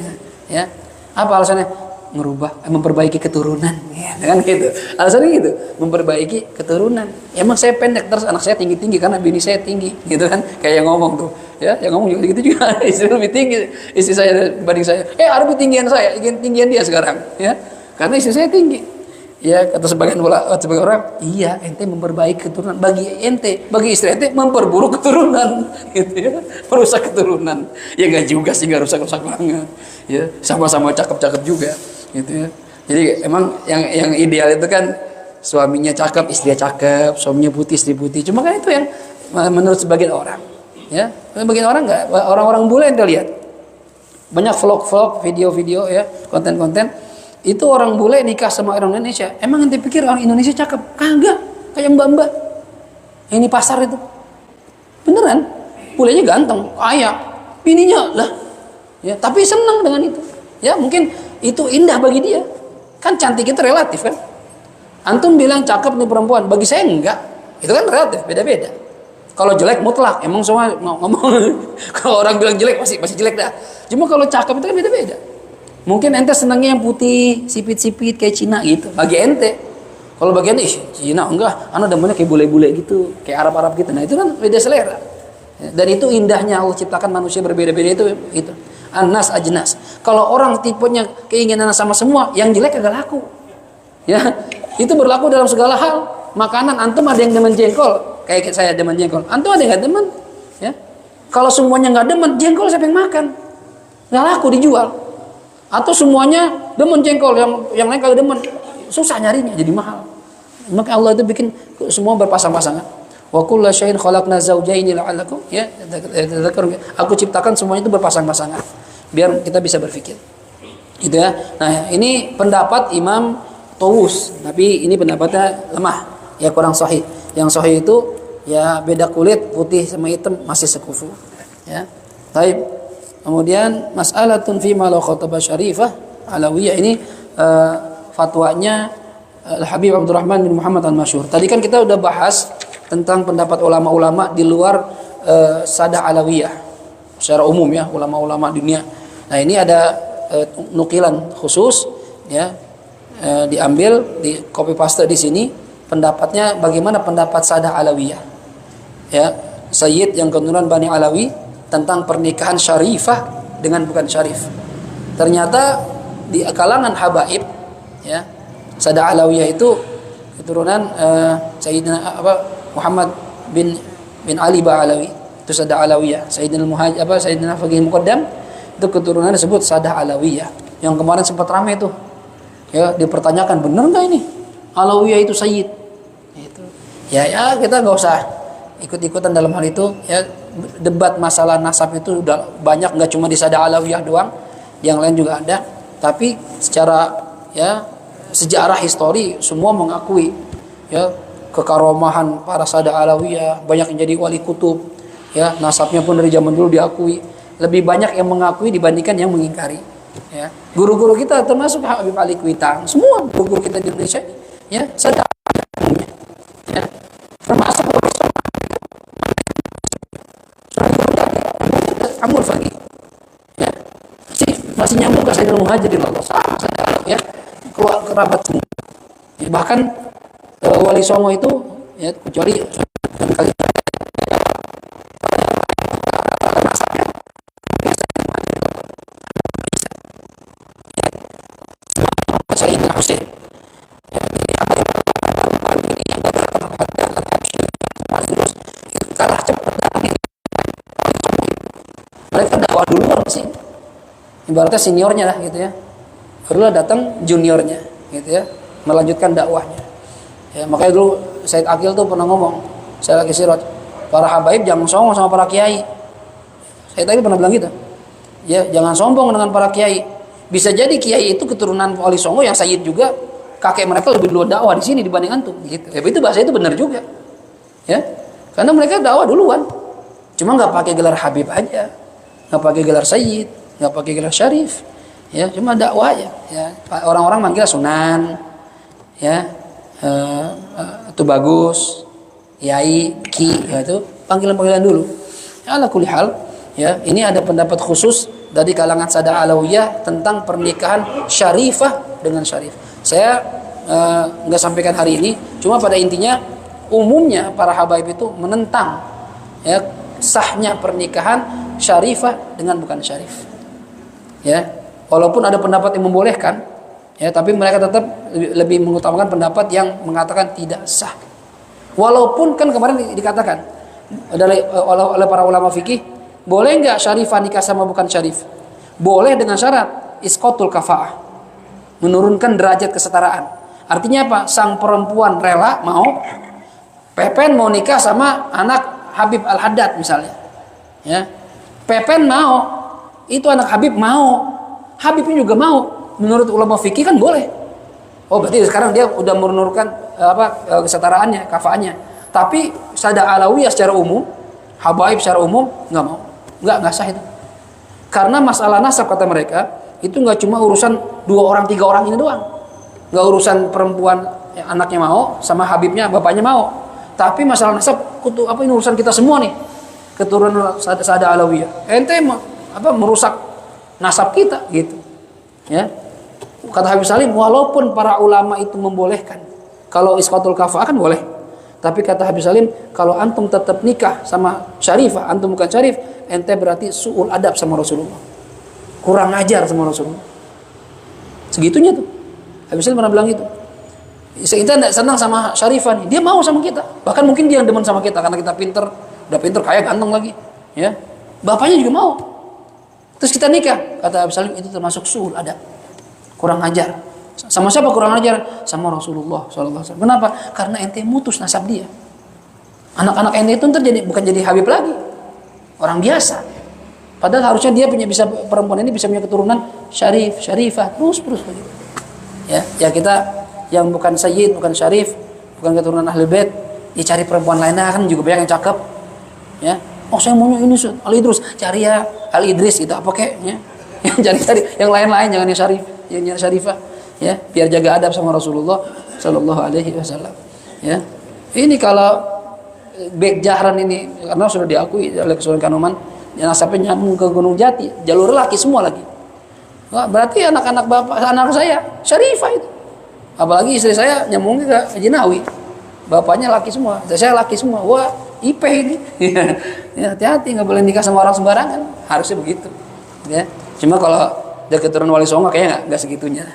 ya. Apa alasannya? Memperbaiki keturunan, ya, kan gitu. Alasannya gitu, memperbaiki keturunan. Emang saya pendek, terus anak saya tinggi karena bini saya tinggi, gitu kan? Kayak yang ngomong tuh, ya, yang ngomong juga gitu juga. Istri lebih tinggi, istri saya dibanding saya. Harus lebih tinggian saya, tinggian dia sekarang, ya, karena istri saya tinggi. Ya, kata sebagian orang, iya, ente memperbaiki keturunan. Bagi istri ente memperburuk keturunan, gitu ya, merusak keturunan. Ya nggak juga sih, nggak rusak banget. Ya, sama-sama cakep juga, gitu ya. Jadi emang yang ideal itu kan suaminya cakep, istrinya cakep, suaminya putih, istri putih. Cuma kan itu yang menurut sebagian orang, ya. Sebagian orang nggak, orang-orang bule ente lihat. Banyak vlog-vlog, video-video ya, konten-konten. Itu orang bule nikah sama orang Indonesia. Emang ente pikir orang Indonesia cakep? Kagak, kayak mbak-mbak. Ini pasar itu. Beneran. Bulenya ganteng, kaya. Bininya lah. Ya, tapi senang dengan itu. Ya, mungkin itu indah bagi dia. Kan cantik itu relatif kan. Antum bilang cakep nih perempuan, bagi saya enggak. Itu kan relatif, beda-beda. Kalau jelek mutlak, emang semua ngomong. Kalau orang bilang jelek masih jelek dah. Cuma kalau cakep itu kan beda-beda. Mungkin ente senangnya yang putih, sipit-sipit kayak Cina gitu. Bagi ente. Kalau bagi ente, Cina enggak, anu demennya kayak bule-bule gitu, kayak Arab-Arab gitu. Nah, itu kan beda selera. Dan itu indahnya Allah ciptakan manusia berbeda-beda itu. Anas ajnas. Kalau orang tipenya keinginan sama semua, yang jelek agak laku. Ya. Itu berlaku dalam segala hal. Makanan, antum ada yang demen jengkol, kayak saya demen jengkol. Antum ada yang enggak demen, ya. Kalau semuanya enggak demen, jengkol siapa yang makan? Enggak laku dijual. Atau semuanya demen jengkol, yang lain kagak demen, susah nyarinya, jadi mahal. Maka Allah itu bikin semua berpasang-pasangan. Wa kullu syai'in khalaqna zawjaini la'allakum, ya, aku ciptakan semuanya itu berpasang-pasangan biar kita bisa berpikir. Gitu ya. Nah, ini pendapat Imam Tawus, tapi ini pendapatnya lemah, ya, kurang sahih. Yang sahih itu ya beda kulit, putih sama hitam masih sekufu, ya. Baik. Kemudian mas'alatun fi ma la khataba syarifah alawiyah, ini fatwanya Al-Habib Abdurrahman bin Muhammad Al-Masyhur. Tadi kan kita udah bahas tentang pendapat ulama-ulama di luar sadah alawiyah secara umum ya, ulama-ulama dunia. Nah, ini ada nukilan khusus ya, diambil di copy paste di sini pendapatnya, bagaimana pendapat sadah alawiyah. Ya, Sayyid yang keturunan Bani Alawi tentang pernikahan syarifah dengan bukan syarif. Ternyata di kalangan habaib, ya, Sadah Alawiyah itu keturunan Sayyidina Muhammad bin Ali Ba'alawi. Itu Sadah Alawiyah. Sayyidina Faqih Muqaddam itu keturunan disebut Sadah Alawiyah. Yang kemarin sempat ramai itu. Ya, dipertanyakan benar enggak ini? Alawiyah itu sayyid. Itu. Ya kita enggak usah ikut-ikutan dalam hal itu, ya. debat masalah nasab itu udah banyak, nggak cuma di Sada Alawiyah doang, yang lain juga ada. Tapi secara ya sejarah histori semua mengakui ya kekaromahan para Sada Alawiyah, banyak yang jadi wali kutub, ya nasabnya pun dari zaman dulu diakui. Lebih banyak yang mengakui dibandingkan yang mengingkari. Ya, guru-guru kita termasuk Habib Ali Kuitang, semua guru-guru kita di Indonesia, ya Sada Alawiyah, ya termasuk Amul Faqih, ya masih nyambung ke Sayyidul Muhajirin Allah sama ya kerabat semua. Ya, bahkan Wali Songo itu ya kecuali kali Sayyidina Husain kalah cepat, mereka dakwah duluan sih, ibaratnya seniornya lah gitu ya, barulah datang juniornya gitu ya, melanjutkan dakwahnya. Ya, makanya dulu Said Akil tuh pernah ngomong, saya lagi sirot, para habaib jangan sombong sama para kiai. Said Akil pernah bilang gitu, ya jangan sombong dengan para kiai. Bisa jadi kiai itu keturunan Wali Songo yang Sayyid juga, kakek mereka lebih duluan dakwah di sini dibanding antum. Gitu. Ya, itu bahasa itu benar juga, ya, karena mereka dakwah duluan, cuma nggak pakai gelar Habib aja, nggak pakai gelar Sayyid, nggak pakai gelar Syarif, ya cuma dakwah aja. Ya, orang-orang manggil Sunan, ya. Itu bagus, Yai, Ki, ya itu panggilan-panggilan dulu. Ya, ala kulli hal, ya ini ada pendapat khusus dari kalangan Sada Alawiyah tentang pernikahan syarifah dengan syarif. Saya nggak sampaikan hari ini, cuma pada intinya umumnya para habaib itu menentang ya sahnya pernikahan syarifah dengan bukan syarif. Ya, walaupun ada pendapat yang membolehkan, ya, tapi mereka tetap lebih mengutamakan pendapat yang mengatakan tidak sah. Walaupun kan kemarin dikatakan oleh para ulama fikih, boleh nggak syarifah nikah sama bukan syarif? Boleh dengan syarat isqatul kafa'ah, menurunkan derajat kesetaraan. Artinya apa? Sang perempuan rela mau, Pepen mau nikah sama anak Habib Al-Haddad misalnya, ya, Pepen mau, itu anak Habib mau, Habibnya juga mau. Menurut ulama fikih kan boleh. Oh berarti sekarang dia udah menurunkan kesetaraannya, kafaannya. Tapi Sada Alawiyah secara umum, habaib secara umum nggak mau, nggak sah itu. Karena masalah nasab kata mereka itu nggak cuma urusan 2 orang 3 orang ini doang, nggak urusan perempuan yang anaknya mau sama Habibnya bapaknya mau. Tapi masalah nasab ini urusan kita semua nih, keturunan Sada Alawiyah. Ente merusak nasab kita gitu, ya. Kata Habib Salim, walaupun para ulama itu membolehkan, kalau isqatul kafa'ah kan boleh. Tapi kata Habib Salim, kalau antum tetap nikah sama syarifah, antum bukan syarif, ente berarti su'ul adab sama Rasulullah, kurang ajar sama Rasulullah. Segitunya tuh. Habib Salim pernah bilang gitu. Kita tidak senang sama syarifah nih, dia mau sama kita. Bahkan mungkin dia yang demen sama kita karena kita pinter, udah pinter, kaya, ganteng lagi, ya. Bapaknya juga mau. Terus kita nikah, kata Habib Salim, itu termasuk su'ul adab, kurang ajar. Sama siapa kurang ajar? Sama Rasulullah SAW. Kenapa? Karena ente mutus nasab dia. Anak-anak ente itu ntar bukan jadi Habib lagi, orang biasa. Padahal harusnya dia bisa, perempuan ini bisa punya keturunan syarif, syarifah, terus begitu. Ya kita yang bukan sayyid, bukan syarif, bukan keturunan ahli bait, ya cari perempuan lainnya, kan juga banyak yang cakep. Ya, oh saya maunya ini Al Idrus, cari ya Al Idris gitu, apa kek? Ya, cari yang lain-lain, jangan yang syarif, yang syarifah. Ya, biar jaga adab sama Rasulullah Sallallahu Alaihi Wasallam. Ya, ini kalau bek jahran ini karena sudah diakui oleh Kesultanan Kanoman, yang nasabnya nyambung ke Gunung Jati, jalur laki semua lagi. Wah, berarti anak-anak bapak, anak saya syarifah itu. Apalagi istri saya nyambung ke Jinawi, bapaknya laki semua, saya laki semua. Wah, IP ini. Ya, hati-hati, nggak boleh nikah sama orang sembarangan. Harusnya begitu. Ya, cuma kalau dari keturunan Wali Songo kayaknya nggak segitunya.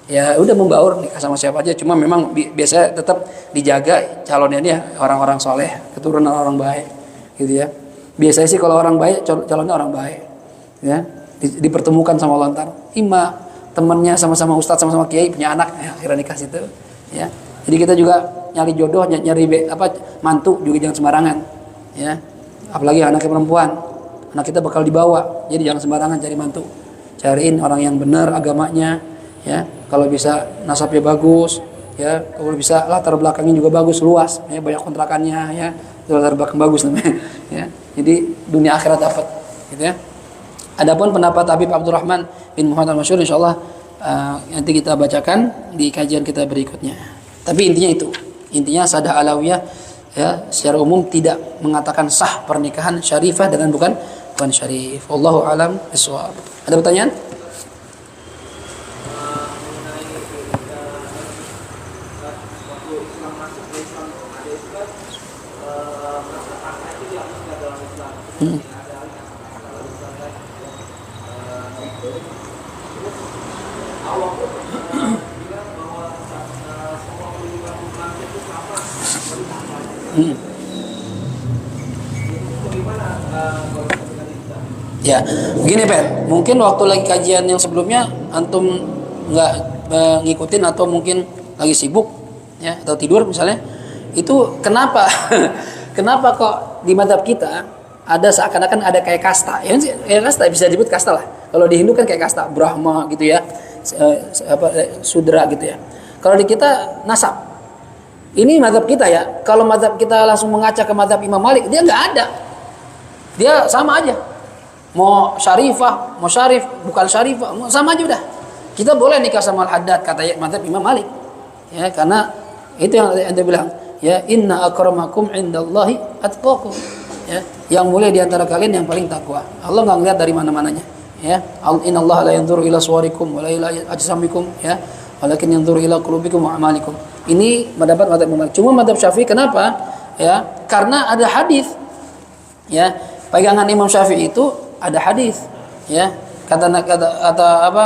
Ya udah membaur nikah sama siapa aja, cuma memang biasanya tetap dijaga calonnya dia orang-orang soleh, keturunan orang baik, gitu ya. Biasanya sih kalau orang baik calonnya orang baik, ya dipertemukan sama Allah ntar. Ima temannya sama-sama ustadz, sama-sama kiai, punya anak, ya, akhirnya nikah situ, ya. Jadi kita juga nyari jodoh, nyari mantu juga jangan sembarangan, ya. Apalagi anaknya perempuan, anak kita bakal dibawa. Jadi jangan sembarangan cari mantu. Cariin orang yang benar agamanya, ya. Kalau bisa nasabnya bagus, ya. Kalau bisa latar belakangnya juga bagus, luas, ya, banyak kontrakannya, ya. Latar belakang bagus namanya, ya. Jadi dunia akhirat dapat, gitu ya. Adapun pendapat Habib Abdurrahman bin Muhammad Al-Masyhur, insyaallah nanti kita bacakan di kajian kita berikutnya. Tapi intinya itu, intinya Sadah Alawiyah, ya, secara umum tidak mengatakan sah pernikahan syarifah dengan bukan syarif. Wallahu alam bishawab. Ada pertanyaan? Ya, begini Pak. Mungkin waktu lagi kajian yang sebelumnya antum nggak ngikutin atau mungkin lagi sibuk, ya, atau tidur misalnya. Itu kenapa? Kenapa kok di madhab kita ada seakan-akan ada kayak kasta? Ya, kasta bisa disebut kasta lah. Kalau di Hindu kan kayak kasta Brahma gitu ya, Sudra gitu ya. Kalau di kita nasab. Ini madhab kita ya. Kalau madhab kita langsung mengaca ke madhab Imam Malik, dia nggak ada. Dia sama aja. Mau syarifah, mau syarif, bukan syarifah, sama aja udah. Kita boleh nikah sama al-haddad kata madhab Imam Malik. Ya, karena itu yang Anda bilang, ya, inna akramakum indallahi atqakum. Ya, yang mulia di antara kalian yang paling takwa. Allah enggak ngelihat dari mana-mananya. Ya, innallaha la yanzuru ila suwarikum wa la ila ajsamikum, ya. Walakin yanzuru ila qulubikum wa a'malikum. Ini mendapat madhab Imam Malik. Cuma madhab Syafi'i kenapa? Ya, karena ada hadis. Ya, pegangan Imam Syafi'i itu ada hadis, ya, kata apa,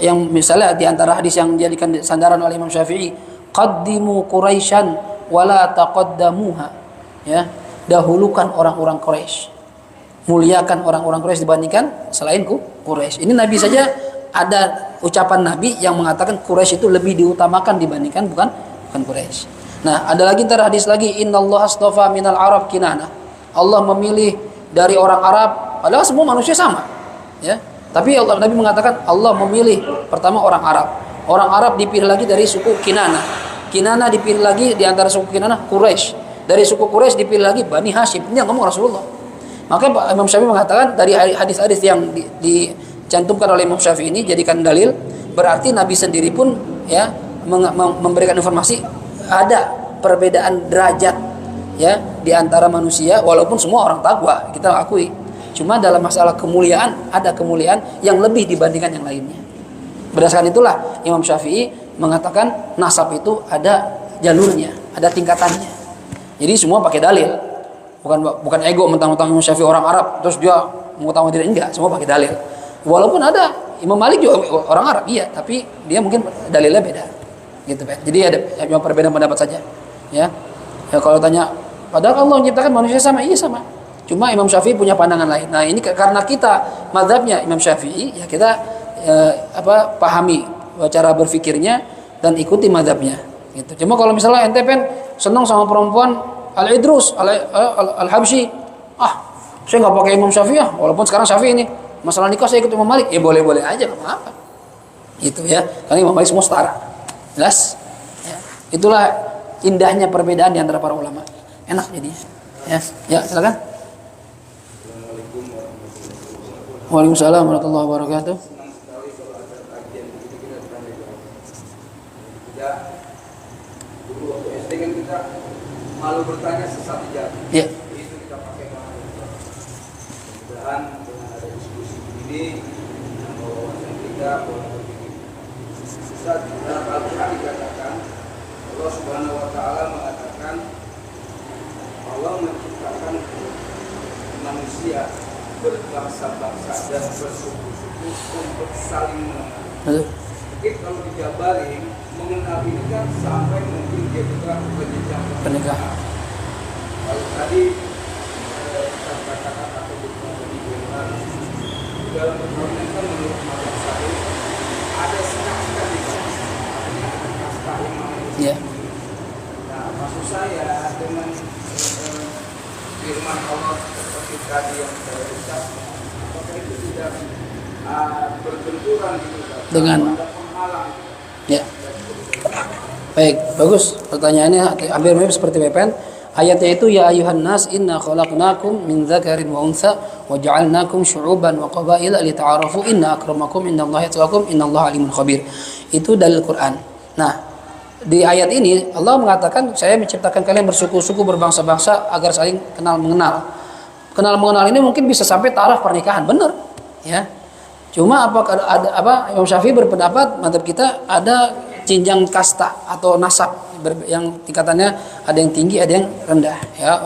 yang misalnya di antara hadis yang dijadikan sandaran oleh Imam Syafi'i, qaddimu Quraisyan wala taqaddamuha, ya, dahulukan orang-orang Quraisy, muliakan orang-orang Quraisy dibandingkan selain Quraisy. Ini Nabi saja ada ucapan Nabi yang mengatakan Quraisy itu lebih diutamakan dibandingkan bukan Quraisy. Nah, ada lagi antara hadis lagi, innallaha astafa minal arab kinana, Allah memilih dari orang Arab, padahal semua manusia sama, ya. Tapi Nabi mengatakan Allah memilih pertama orang Arab. Orang Arab dipilih lagi dari suku Kinana. Kinana dipilih lagi di antara suku Kinana Quraisy. Dari suku Quraisy dipilih lagi Bani Hashim. Ini yang ngomong Rasulullah. Maka Imam Syafi'i mengatakan dari hadis-hadis yang dicantumkan oleh Imam Syafi'i ini jadikan dalil, berarti Nabi sendiri pun, ya, memberikan informasi ada perbedaan derajat, ya, di antara manusia, walaupun semua orang takwa, kita akui. Cuma dalam masalah kemuliaan, ada kemuliaan yang lebih dibandingkan yang lainnya. Berdasarkan itulah Imam Syafi'i mengatakan nasab itu ada jalurnya, ada tingkatannya. Jadi semua pakai dalil. Bukan ego mentang-mentang Imam Syafi'i orang Arab terus dia mengutamakan tidak, enggak, semua pakai dalil. Walaupun ada Imam Malik juga orang Arab, iya, tapi dia mungkin dalilnya beda. Gitu, Pak. Jadi ada cuma perbedaan pendapat saja. Ya. Ya, kalau tanya, padahal Allah menciptakan manusia sama, iya sama. Cuma Imam Syafi'i punya pandangan lain. Nah, ini karena kita mazhabnya Imam Syafi'i, ya kita pahami cara berfikirnya dan ikuti mazhabnya. Gitu. Cuma kalau misalnya ente senang sama perempuan Al-Idrus, Al-Habsyi, saya nggak pakai Imam Syafi'i, walaupun sekarang Syafi'i ini masalah nikah saya ikut Imam Malik, ya boleh-boleh aja, nggak apa-apa. Itu ya, karena Imam Malik semua setara, jelas. Ya. Itulah indahnya perbedaan di antara para ulama. Enak jadinya. Ya, silakan. Waalaikumsalam warahmatullahi wabarakatuh. Dulu waktu SD kan kita malu bertanya sesat dijawab. Ya. Itu kita pakai mudah-mudahan dengan ada diskusi begini, bahwa wawasan kita Ustaz, dalam Al-Quran dikatakan Allah Subhanahu wa Ta'ala mengatakan Allah menciptakan manusia berbangsa-bangsa dan bersuku-suku untuk saling mengenal. Jadi kalau dijabarin mengenal ini kan sampai mungkin dia juga berjenjang pernikahan. Kalau tadi kita katakan atau berbicara di dalam perkawinan kan menurut mazhab saya ada sekat-sekat di sana, ada kasta yang namanya. Iya. Nah, maksud saya dengan firman firman Allah seperti tadi yang saya ucapkan, apakah itu tidak berbenturan gitu dengan ada penghalang? Ya. Baik, bagus. Pertanyaannya hampir mirip seperti Pepen. Ayatnya itu ya ayuhan nas inna khalaqnakum min dzakarin wa untha wa ja'alnakum syu'uban wa qabaila lita'arafu inna akramakum indallahi atqakum innallaha alimun khabir. Itu dalil Quran. Nah, di ayat ini Allah mengatakan saya menciptakan kalian bersuku-suku berbangsa-bangsa agar saling kenal mengenal. Kenal mengenal ini mungkin bisa sampai taraf pernikahan, benar. Ya. Cuma Imam Syafi'i berpendapat madzhab kita ada jenjang kasta atau nasab yang tingkatannya ada yang tinggi, ada yang rendah, ya,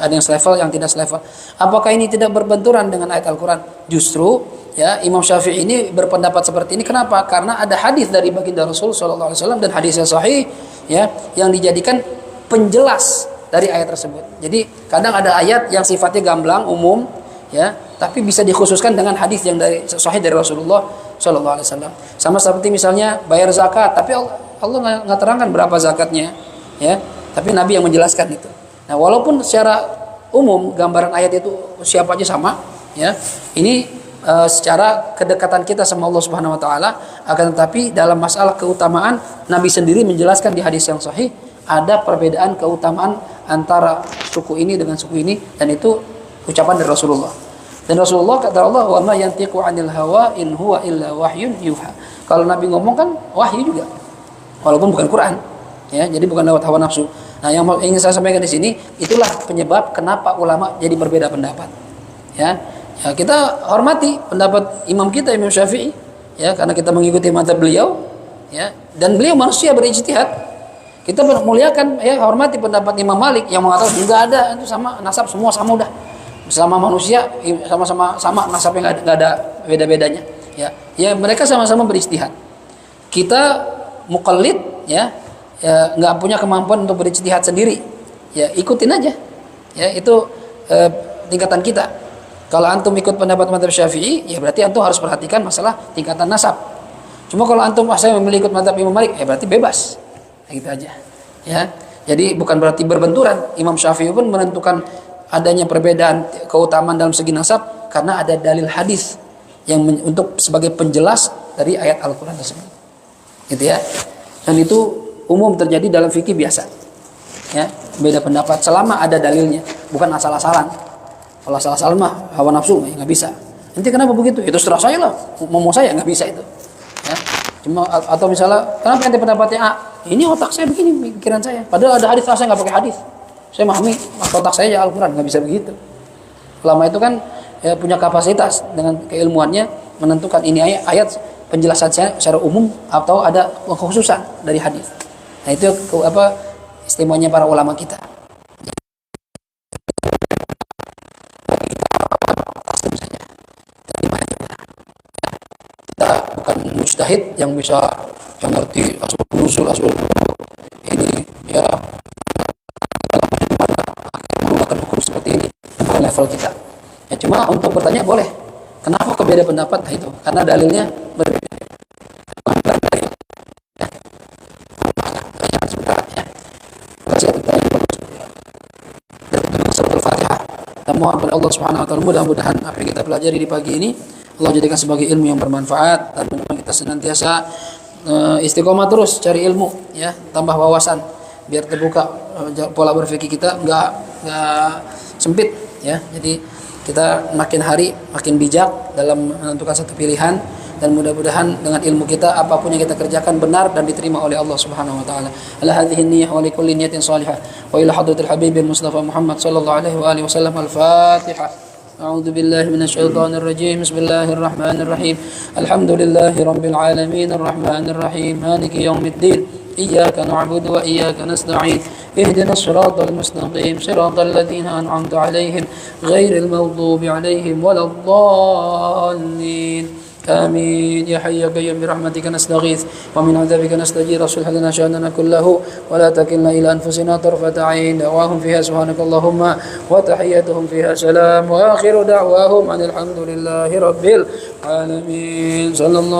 ada yang selevel, yang tidak selevel. Apakah ini tidak berbenturan dengan ayat Al-Qur'an? Justru ya Imam Syafi'i ini berpendapat seperti ini. Kenapa? Karena ada hadis dari baginda Rasul sallallahu alaihi wasallam dan hadis yang sahih ya yang dijadikan penjelas dari ayat tersebut. Jadi kadang ada ayat yang sifatnya gamblang umum ya, tapi bisa dikhususkan dengan hadis yang dari sahih dari Rasulullah sallallahu alaihi wasallam. Sama seperti misalnya bayar zakat, tapi Allah nggak terangkan berapa zakatnya ya, tapi Nabi yang menjelaskan itu. Nah, walaupun secara umum gambaran ayat itu siapa aja sama ya, ini secara kedekatan kita sama Allah Subhanahu wa taala, akan tetapi dalam masalah keutamaan Nabi sendiri menjelaskan di hadis yang sahih ada perbedaan keutamaan antara suku ini dengan suku ini, dan itu ucapan dari Rasulullah. Dan Rasulullah kata Allah, "Wa ma yantiqu 'anil hawa in huwa illa wahyun yuha." Kalau Nabi ngomong kan wahyu juga. Walaupun bukan Quran. Ya, jadi bukan lewat hawa nafsu. Nah, yang ingin saya sampaikan di sini itulah penyebab kenapa ulama jadi berbeda pendapat. Ya. Ya, kita hormati pendapat imam kita Imam Syafi'i ya, karena kita mengikuti madzhab beliau ya, dan beliau manusia berijtihad. Kita memuliakan ya, hormati pendapat Imam Malik yang mengatakan enggak ada, itu sama nasab semua sama udah. Sama manusia sama nasabnya enggak ada beda-bedanya ya. Ya mereka sama-sama berijtihad. Kita muqallid ya, ya enggak punya kemampuan untuk berijtihad sendiri. Ya ikutin aja. Ya itu tingkatan kita. Kalau antum ikut pendapat madzhab Syafi'i, ya berarti antum harus perhatikan masalah tingkatan nasab. Cuma kalau antum saya memilih ikut madzhab Imam Malik, ya berarti bebas. Gitu aja. Ya. Jadi bukan berarti berbenturan. Imam Syafi'i pun menentukan adanya perbedaan keutamaan dalam segi nasab karena ada dalil hadis yang untuk sebagai penjelas dari ayat Al-Qur'an tersebut. Gitu ya. Dan itu umum terjadi dalam fikih biasa. Ya, beda pendapat selama ada dalilnya, bukan asal-asalan. Kalau asal-asalan mah hawa nafsu nggak bisa. Nanti kenapa begitu? Itu terserah saya lah. Mau saya nggak bisa itu. Ya. Cuma atau misalnya kenapa nanti pendapatnya A? Ini otak saya begini, pikiran saya. Padahal ada hadis, saya nggak pakai hadis. Saya memahami otak saya ya Al-Quran, nggak bisa begitu. Ulama itu kan ya, punya kapasitas dengan keilmuannya menentukan ini ayat penjelasan secara umum atau ada kekhususan dari hadis. Nah itu istimewanya para ulama kita. Kita bukan mujtahid yang bisa yang ngerti asal usul ini ya menggunakan hukum seperti ini, bukan level kita. Ya cuma untuk bertanya boleh. Kenapa kok beda pendapat? Nah itu karena dalilnya berbeda. Mohon kepada Allah Subhanahu wa taala mudah-mudahan apa yang kita pelajari di pagi ini Allah jadikan sebagai ilmu yang bermanfaat, dan mudah-mudahan kita senantiasa istiqomah terus cari ilmu ya, tambah wawasan biar terbuka pola berpikir kita enggak sempit ya. Jadi kita makin hari makin bijak dalam menentukan satu pilihan, dan mudah-mudahan dengan ilmu kita apapun yang kita kerjakan benar dan diterima oleh Allah Subhanahu wa taala. Ala hadhihi niyyah wa li kulli niyatin salihah wa ila hadratil habibil mustafa Muhammad sallallahu alaihi wa alihi wasallam. Al-Fatihah. أعوذ بالله من الشيطان الرجيم. بسم الله الرحمن الرحيم. الحمد لله رب العالمين الرحمن الرحيم مالك يوم الدين إياك نعبد وإياك نستعين اهدنا الصراط المستقيم صراط الذين أنعمت عليهم غير المغضوب عليهم ولا الضالين آمين. يا حي يا قيوم برحمتك نستغيث ومن عذابك نستجير اصلح لنا شأننا كله ولا تكلنا إلى أنفسنا طرفة عين. دعواهم فيها سبحانك اللهم وتحيتهم فيها سلام وآخر دعواهم أن الحمد لله رب العالمين. صلى الله